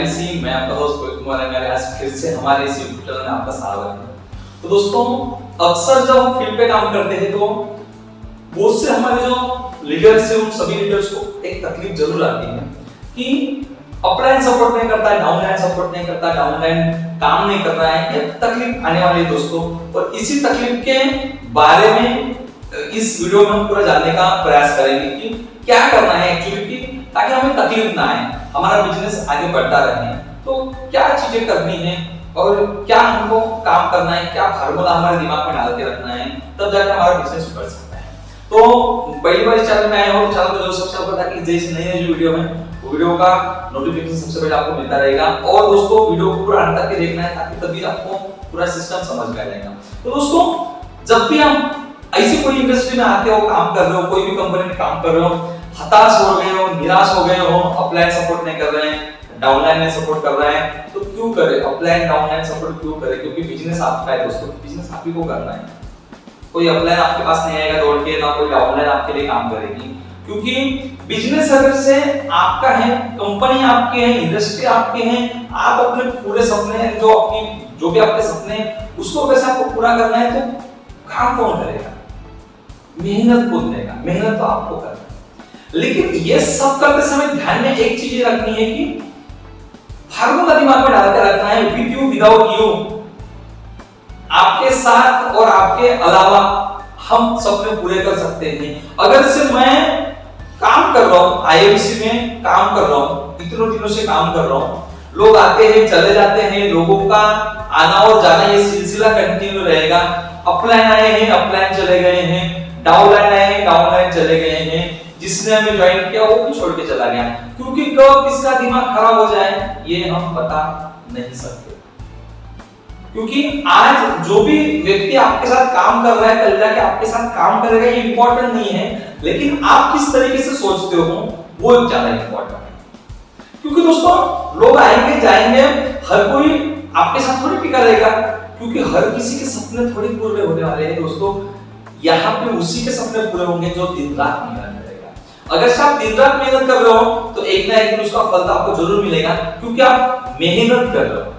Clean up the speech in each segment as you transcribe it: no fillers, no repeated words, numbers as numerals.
IMC, मैं आपका दोस्त रोहित कुमार है। आज फिर से हमारे इस यूट्यूब चैनल में आपका स्वागत है। तो दोस्तों, अक्सर जब हम फील्ड पे काम करते हैं तो बहुत से हमारे जो लीडर्स हैं उन सभी लीडर्स को एक तकलीफ जरूर आती है कि अपलाइन सपोर्ट नहीं करता है, डाउनलाइन सपोर्ट नहीं करता, डाउनलाइन काम नहीं कर रहा है। ये तकलीफ आने वाली है दोस्तों, और इसी तकलीफ के बारे में इस वीडियो में हम पूरा जानने का प्रयास करेंगे कि क्या करना है एक्चुअली, ताकि हमें तकलीफ ना आए, हमारा बिजनेस आगे बढ़ता रहे। तो क्या चीजें करनी है और क्या हमको काम करना है, क्या फार्मूला हमारे दिमाग में डाल के रखना है, तब जाकर हमारा बिजनेस बढ़ सकता है। तो पहली बार इस चैनल में आए हो तो चैनल को जरूर सब्सक्राइब कर, ताकि जैसे नई जो वीडियो में वीडियो का नोटिफिकेशन सबसे पहले आपको मिलता रहेगा। और दोस्तों, वीडियो को पूरा अंत तक देखना है, ताकि तभी आपको पूरा सिस्टम समझ में आ जाएगा। तो दोस्तों, जब भी हम ऐसी कोई इंडस्ट्री में आते हो, काम कर रहे हो, कोई भी कंपनी में काम कर रहे हो, हताश हो गए हो, निराश हो गए हो, अपलाइन सपोर्ट नहीं कर रहे हैं, डाउनलाइन नहीं सपोर्ट कर रहे हैं, तो क्यों करें? अपलाइन डाउनलाइन सपोर्ट क्यों करें? क्योंकि बिजनेस आपका है दोस्तों, बिजनेस आप ही को करना है। कोई अपलाइन आपके पास नहीं आएगा दौड़ के, ना कोई डाउनलाइन आपके लिए काम करेगी। क्योंकि बिजनेस अगर से आपका है, कंपनी आपकी है, इंडस्ट्री आपकी है, आप अपने पूरे सपने जो भी आपके सपने उसको वैसे आपको पूरा करना है, तो काम कौन करेगा? मेहनत कौन देगा? मेहनत तो आपको करना है। लेकिन ये सब करते समय ध्यान में एक चीज रखनी है कि फार्मूला दिमाग में डाल के रखना है, विद यू विदाउट यू, आपके साथ और आपके अलावा हम सपने पूरे कर सकते हैं। अगर से मैं काम कर रहा हूं, आईएमसी में काम कर रहा हूं, इतने दिनों से काम कर रहा हूं, लोग आते हैं चले जाते हैं, लोगों का आना और जाना ये सिलसिला कंटिन्यू रहेगा। अपलाइन आए हैं, अपलाइन चले गए हैं, डाउनलाइन आए हैं, डाउनलाइन चले गए हैं। जिसने हमें ज्वाइन किया वो भी छोड़ के चला गया, क्योंकि कब किसका दिमाग खराब हो जाए ये हम बता नहीं सकते। क्योंकि आज जो भी व्यक्ति आपके साथ काम कर रहा है, कल जाके आपके साथ काम करेगा, ये इंपॉर्टेंट नहीं है, लेकिन आप किस तरीके से सोचते हो वो ज्यादा इंपॉर्टेंट है। क्योंकि दोस्तों, लोग आएंगे जाएंगे, हर कोई आपके साथ थोड़ी टिका रहेगा, क्योंकि हर किसी के सपने थोड़ी पूरे होने वाले हैं दोस्तों। यहाँ पे उसी के सपने पूरे होंगे जो दिन रात मेहनत करेगा। अगर से आप दिन रात मेहनत कर रहे हो तो एक ना एक दिन उसका फल आपको जरूर मिलेगा, क्योंकि आप मेहनत कर रहे हो,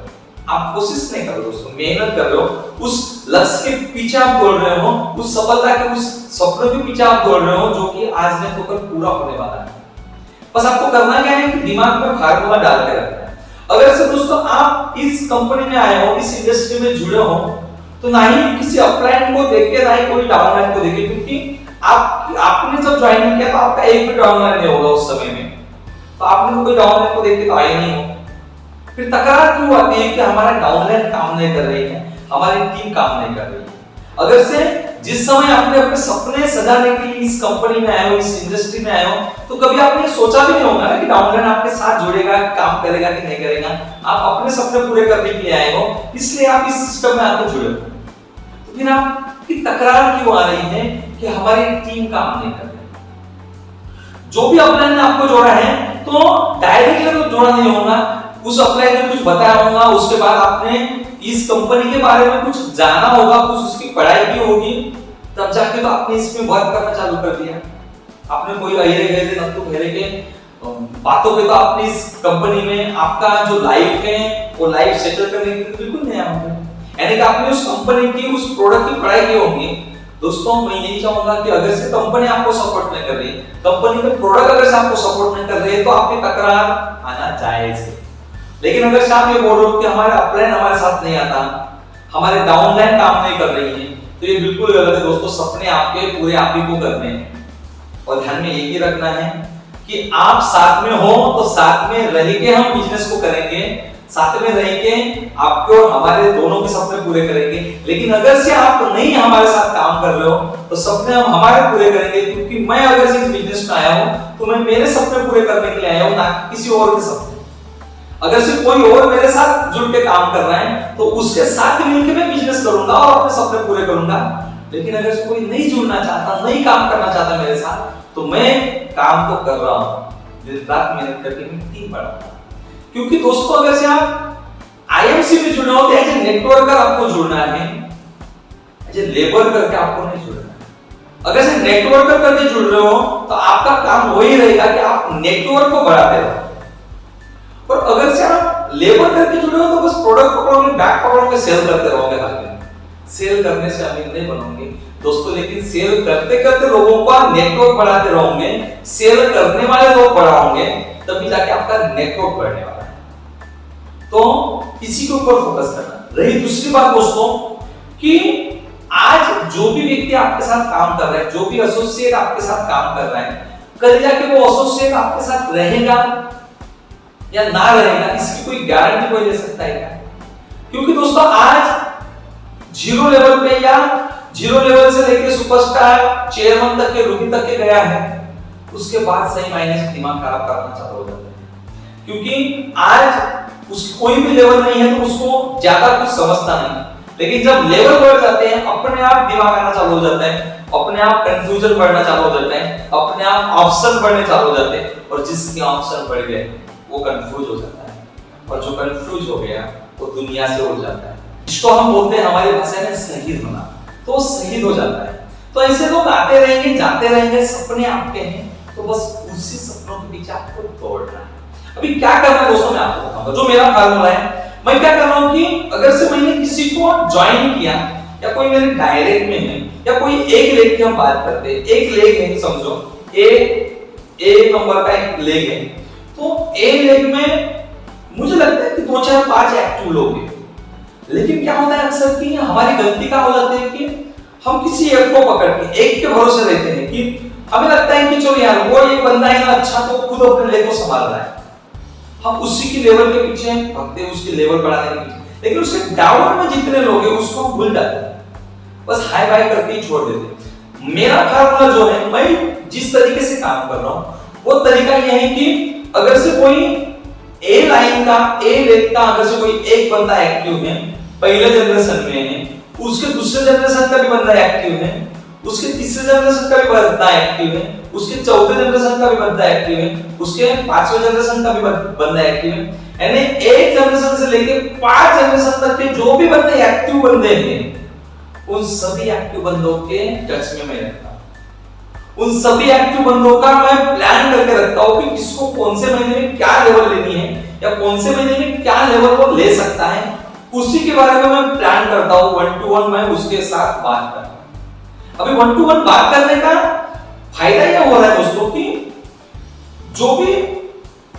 आप कोशिश नहीं कर रहे हो दोस्तों, मेहनत कर रहे हो, उस लक्ष्य के पीछे आप दौड़ रहे हो, उस सफलता के उस सपनों के पीछे आप दौड़ रहे हो, जो कि आज नहीं तो कल पूरा होने वाला है। बस आपको करना क्या है कि दिमाग में फार्मूला डाल के रखना है। अगर से दोस्तों आप इस कंपनी में आए हो, इस इंडस्ट्री में जुड़े हो, तो ना ही किसी अपलाइन को देख के, ना ही कोई डाउनलाइन को देख के, क्योंकि आपने जब ज्वाइन किया तो आपका एक भी डाउनलाइन नहीं होगा उस समय में, तो आपने कोई डाउनलाइन को देख के तो आए नहीं हो। फिर तकरार क्यों आती है कि हमारा डाउनलाइन काम नहीं कर रही है, हमारी टीम काम नहीं कर रही है? अगर से जिस समय आपने अपने सपने सजाने के लिए इस कंपनी में आए हो, इस इंडस्ट्री में आए हो, तो कभी आपने सोचा भी नहीं होगा ना कि डाउनलाइन आपके साथ जुड़ेगा, काम करेगा कि नहीं करेगा। आप अपने सपने पूरे करने के लिए आए हो, इसलिए आप इस सिस्टम में आके जुड़े हो। तो फिर आपकी तकरार क्यों आ रही है कि हमारी टीम काम नहीं कर रही? जो भी अपलाइन ने आपको जोड़ा है, तो डायरेक्टली तो जोड़ा नहीं होगा, उस अपलाइन ने कुछ बताया होगा, उसके बाद आपने इस कंपनी के बारे में कुछ जाना होगा, कुछ उसकी पढ़ाई की होगी, तब जाके तो आपने इसमें वर्क करना चालू कर दिया। आपने कोई अहिरे गहरे नत्थु गहरे के बातों पे तो आपने इस कंपनी में आपका जो लाइफ है वो लाइफ सेटल करने के लिए बिल्कुल नहीं आया, यानी कि आपने उस कंपनी की, उस प्रोडक्ट की पढ़ाई की होगी। दोस्तों, मैं यही चाहूंगा कि अगर से कंपनी आपको सपोर्ट नहीं कर रही, कंपनी के प्रोडक्ट अगर से आपको सपोर्ट नहीं कर रहे, तो आपकी तकरार आना जायज है। लेकिन अगर आप ये बोल रहे हो कि हमारे अपलाइन हमारे साथ नहीं आता, हमारे डाउनलाइन काम नहीं कर रही है, तो ये बिल्कुल गलत है दोस्तों। सपने आपके पूरे आप ही को करने हैं, और ध्यान में यही रखना है कि आप साथ में हो तो साथ में रह के हम बिजनेस को करेंगे, साथ में रह के आपके और हमारे दोनों के सपने पूरे करेंगे। लेकिन अगर से आप नहीं हमारे साथ काम कर रहे हो, तो सपने हम हमारे पूरे करेंगे, क्योंकि मैं अगर से इस बिजनेस में आया हूं तो मैं मेरे सपने पूरे करने के लिए आया हूं, ना किसी और के सपने। अगर से कोई और मेरे साथ जुड़ के काम कर रहा है तो उसके साथ मिलकर मैं बिजनेस करूंगा और अपने सपने पूरे करूंगा। लेकिन अगर से कोई नहीं जुड़ना चाहता, नहीं काम करना चाहता मेरे साथ, तो मैं काम तो कर रहा हूं, दिन रात मेहनत करके मैं टीम बढ़ाऊंगा। क्योंकि दोस्तों, अगर से आप आईएमसी में जुड़े हो तो एज ए नेटवर्कर आपको जुड़ना है, एज ए लेबर करके आपको नहीं जुड़ना है। अगर से नेटवर्कर करके जुड़ रहे हो तो आपका काम वही रहेगा कि आप नेटवर्क को बढ़ाते रहो। और अगर से आप लेबर करके जुड़े हो तो बस प्रोडक्ट पकड़ोगे, बैग पकड़ोगे, सेल करते रहोगे हर दिन। सेल करने से अमीर नहीं बनोगे दोस्तों, लेकिन सेल करते करते लोगों का नेटवर्क बढ़ाते रहोगे, सेल करने वाले लोग बढ़ाओगे, तभी जाके आपका नेटवर्क बढ़ने वाला है। तो इसी के ऊपर फोकस करना। रही दूसरी बात दोस्तों कि आज जो भी व्यक्ति आपके साथ काम कर रहा है, जो भी एसोसिएट आपके साथ काम कर रहा है, कल जाके वो एसोसिएट आपके साथ रहेगा या ना रहेगा, इसकी कोई गारंटी कोई दे सकता है क्या? क्योंकि दोस्तों आज जीरो लेवल पे या जीरो लेवल से लेके सुपरस्टार, चेयरमैन तक के, रूकी तक के गया है, उसके बाद सही मायने से दिमाग खराब करना चालू हो जाता है। क्योंकि आज उसकी कोई भी लेवल नहीं है तो उसको ज्यादा कुछ समझता नहीं, लेकिन जब लेवल बढ़ जाते हैं अपने आप दिमाग आना चालू हो जाता है, अपने आप कंफ्यूजन बढ़ना चालू हो जाता है, अपने आप ऑप्शन बढ़ने चालू हो जाते हैं, और जिसके ऑप्शन बढ़ गए वो कंफ्यूज हो जाता है, और जो कंफ्यूज हो गया वो दुनिया से उड़ जाता है। इसको हम बोलते हैं हमारी भाषा में शहीद होना, तो वो शहीद हो जाता है। तो ऐसे लोग आते रहेंगे, जाते रहेंगे, सपने आपके हैं, तो बस उसी सपनों के पीछे आपको दौड़ना है। अभी क्या करना है दोस्तों मैं आपको बताऊंगा, जो मेरा फार्मूला है। मैं क्या कर रहा हूं कि अगर से मैंने किसी को ज्वाइन किया या कोई मेरे डायरेक्ट में है या कोई एक लेग की हम बात करते हैं, एक लेग है समझो, ए नंबर का एक लेग है, तो ए लेग में मुझे लगता है कि 2 4 5 एक्टिव लोग हैं। लेकिन क्या होता है अक्सर कि हमारी गलती क्या हो जाती है कि हम किसी एक को पकड़ के एक के भरोसे रहते हैं कि हमें लगता है कि चलो यार वो एक बंदा है ना अच्छा, तो खुद अपने लेग को संभाल रहा है, हम उसी की लेवल के पीछे भागते हैं, उसकी लेवल बढ़ाने के पीछे, लेकिन उसके डाउन में जितने लोग हैं उसको हम भूल जाते हैं, बस हाई बाय करके ही छोड़ देते हैं। मेरा फार्मूला जो है, मैं जिस तरीके से काम कर रहा हूं वो तरीका यह है कि अगर से कोई ए लाइन का, ए लेग का अगर से कोई एक बंदा एक्टिव है, पहले जनरेशन में है, उसके दूसरे जनरेशन का भी बंदा एक्टिव है, उसके तीसरे जनरेशन का भी बंदा एक्टिव है, उसके चौथे जनरेशन का भी बंदा एक्टिव है, उसके पांचवें जनरेशन का भी बंदा एक्टिव है, यानी एक जनरेशन से लेके 5 जनरेशन तक के जो भी बंदे एक्टिव बंदे हैं, उन सभी एक्टिव बंदों के टच में मैं रहता हूं। उन सभी एक्टिव बंदों का मैं प्लान करके रखता हूं कि किसको कौन से महीने में क्या लेवल लेनी है या कौन से महीने में क्या लेवल वो ले सकता है, उसी के बारे में मैं प्लान करता हूं। 1 to 1 मैं उसके साथ बात करता हूं। अभी 1 to 1 बात करने का फायदा यह हो रहा है दोस्तों कि जो भी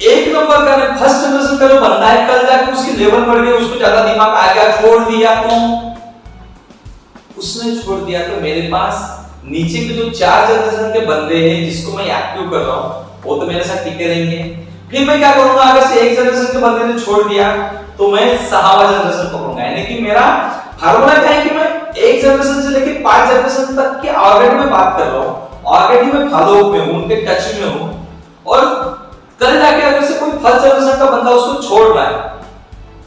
एक नंबर का फर्स्ट जनरेशन का जो बंदा है, कल जाके उसकी लेवल बढ़ गई, उसको ज्यादा दिमाग आ गया, छोड़ दिया, तो उसने छोड़ दिया, तो मेरे पास नीचे के जो 4 जनरेशन के बंदे हैं जिसको मैं एक्टिव कर रहा हूं, वो तो मेरे साथ टिके रहेंगे। फिर मैं क्या करूंगा, अगर से एक जनरेशन के बंदे ने छोड़ दिया तो मैं 6वां जनरेशन पकड़ूंगा। यानी कि मेरा फार्मूला क्या है कि मैं एक जनरेशन से लेके 5 जनरेशन तक के ऑलरेडी मैं बात कर रहा हूं, ऑलरेडी मैं फॉलो अप में हूं, उनके टच में हूं, और कल जाके अगर से कोई फर्स्ट जनरेशन का बंदा उसको छोड़ रहा है,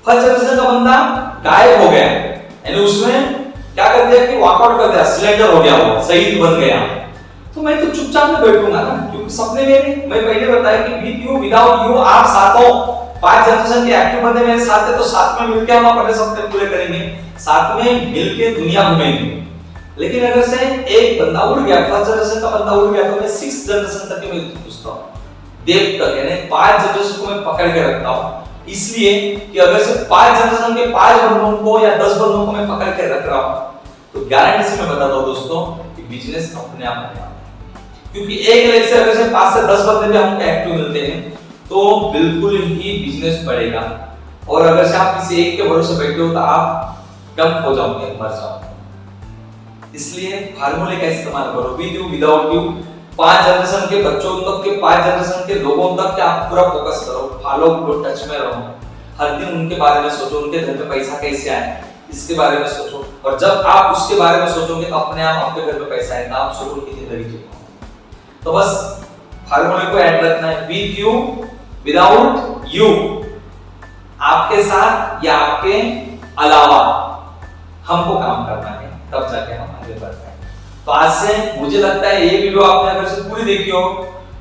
फर्स्ट जनरेशन का बंदा गायब हो गया, यानी उसने क्या कर दिया कि वॉकआउट कर दिया, सिलेंडर हो गया, वो शहीद बन गया, तो मैं तो चुपचाप में बैठूंगा ना, क्योंकि सपने मेरे, मैं पहले बताया कि विद यू विदाउट यू, आप साथों 5 जनरेशन के एक्टिव बंदे मेरे साथ है, तो साथ में मिलकर हम अपने सपने पूरे करेंगे, साथ में मिलके दुनिया घूमेंगे। लेकिन अगर से एक बंदा उड़ गया, फर्स्ट जनरेशन का बंदा उड़ गया, तो मैं 6 जनरेशन तक के मैं पूछता हूं, देव तक, यानी 5 जनरेशन को मैं पकड़ के रखता हूं, इसलिए कि अगर से 5 जनरेशन के 5 बंदों को या 10 बंदों को मैं पकड़ के रख रहा हूं, तो गारंटी से मैं बताता हूं दोस्तों कि बिजनेस अपने आप बनेगा। क्योंकि एक लेग से अगर से 5 से 10 बंदे भी हमको एक्टिव मिलते हैं तो बिल्कुल ही बिजनेस बढ़ेगा। और अगर से आप किसी एक के भरोसे बैठे हो तो आप कम हो जाओगे, मर जाओगे। इसलिए फार्मूले का इस्तेमाल करो, with you without you, 5 generation के बच्चों तक के, 5 जनरेशन के लोगों तक के आप पूरा फोकस करो, फॉलो करो, टच में रहो, हर दिन उनके बारे में सोचो, उनके घर में पैसा कैसे आए इसके बारे में सोचो, और जब आप उसके बारे में सोचोगे तो अपने आप आपके घर में पैसा आएगा, आप सुकून की जिंदगी जियोगे। तो बस फार्मूले को ऐड रखना है, विद यू विदाउट यू, आपके साथ या आपके अलावा हमको काम करना है, तब जाके हम आगे बढ़ पाएंगे। तो आज से मुझे लगता है ये वीडियो आपने अगर से पूरी देखी हो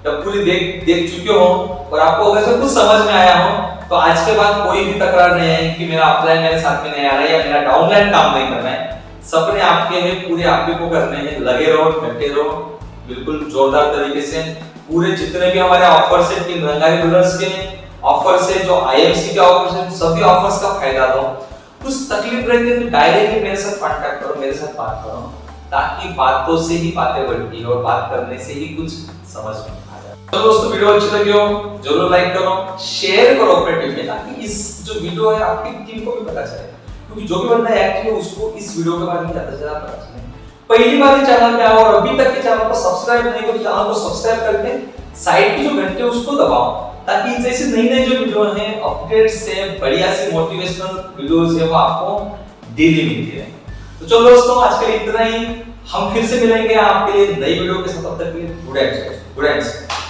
या पूरी देख चुके हो और आपको अगर से कुछ समझ में आया हो, तो आज के बाद कोई भी तकरार नहीं है कि मेरा अपलाइन मेरे साथ में नहीं आ रहा है या मेरा डाउनलाइन काम नहीं करना है। सपने आपके हैं, पूरे आप ही को करने हैं, लगे रहो, डटे रहो, बिल्कुल जोरदार तरीके से। पूरे जितने भी हमारे ऑफर्स हैं टीम रंगारी बिल्डर्स के, ऑफर्स है, जो आईएमसी के ऑफर्स है, सभी ऑफर्स का फायदा लो। कुछ तकलीफ रहती है तो डायरेक्टली मेरे साथ कांटेक्ट करो, मेरे साथ बात करो, ताकि बातों से ही बातें बढ़ती है और बात करने से ही कुछ समझ में आ जाए। तो दोस्तों वीडियो अच्छी लगी हो जरूर लाइक करो, शेयर करो अपने टीम में, ताकि इस जो वीडियो है आपकी टीम को भी पता चले, क्योंकि जो भी बंदा एक्टिव है उसको इस वीडियो के बारे में ज्यादा से ज्यादा पता चले। पहली बार चैनल पे आओ और अभी तक के चैनल को सब्सक्राइब नहीं किया तो चैनल को सब्सक्राइब करके साइड की जो घंटे उसको दबाओ, ताकि जैसे नई नई जो वीडियो है अपडेट से बढ़िया सी मोटिवेशनल वीडियोस है वो आपको डेली मिलती रहे। तो चलो दोस्तों आज के लिए इतना ही, हम फिर से मिलेंगे आपके लिए नई वीडियो के साथ, तब तक के लिए गुड नाइट।